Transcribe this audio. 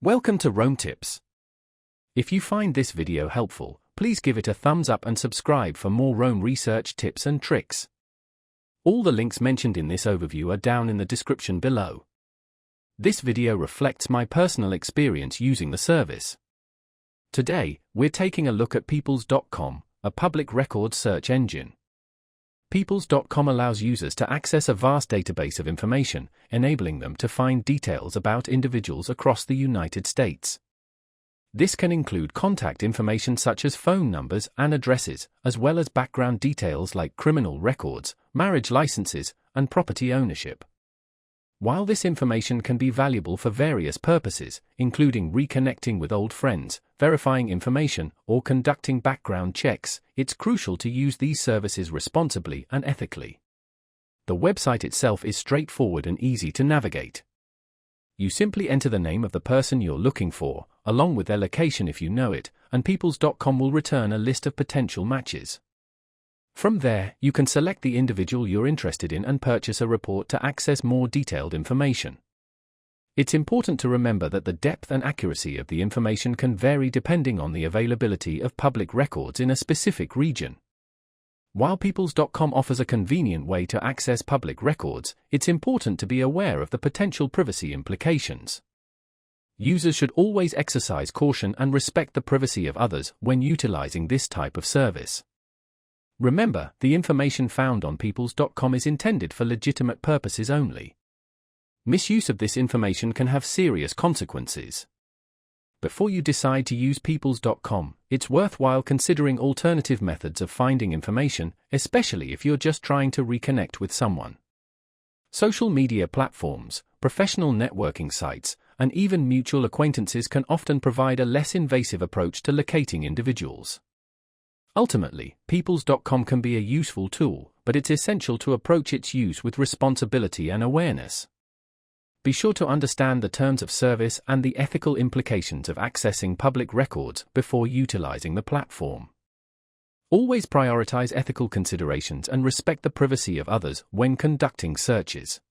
Welcome to Rome Tips. If you find this video helpful, please give it a thumbs up and subscribe for more Rome research tips and tricks. All the links mentioned in this overview are down in the description below. This video reflects my personal experience using the service. Today, we're taking a look at Peoples.com, a public records search engine. Peoples.com allows users to access a vast database of information, enabling them to find details about individuals across the United States. This can include contact information such as phone numbers and addresses, as well as background details like criminal records, marriage licenses, and property ownership. While this information can be valuable for various purposes, including reconnecting with old friends, verifying information, or conducting background checks, it's crucial to use these services responsibly and ethically. The website itself is straightforward and easy to navigate. You simply enter the name of the person you're looking for, along with their location if you know it, and Peoples.com will return a list of potential matches. From there, you can select the individual you're interested in and purchase a report to access more detailed information. It's important to remember that the depth and accuracy of the information can vary depending on the availability of public records in a specific region. While Peoples.com offers a convenient way to access public records, it's important to be aware of the potential privacy implications. Users should always exercise caution and respect the privacy of others when utilizing this type of service. Remember, the information found on Peoples.com is intended for legitimate purposes only. Misuse of this information can have serious consequences. Before you decide to use Peoples.com, it's worthwhile considering alternative methods of finding information, especially if you're just trying to reconnect with someone. Social media platforms, professional networking sites, and even mutual acquaintances can often provide a less invasive approach to locating individuals. Ultimately, Peoples.com can be a useful tool, but it's essential to approach its use with responsibility and awareness. Be sure to understand the terms of service and the ethical implications of accessing public records before utilizing the platform. Always prioritize ethical considerations and respect the privacy of others when conducting searches.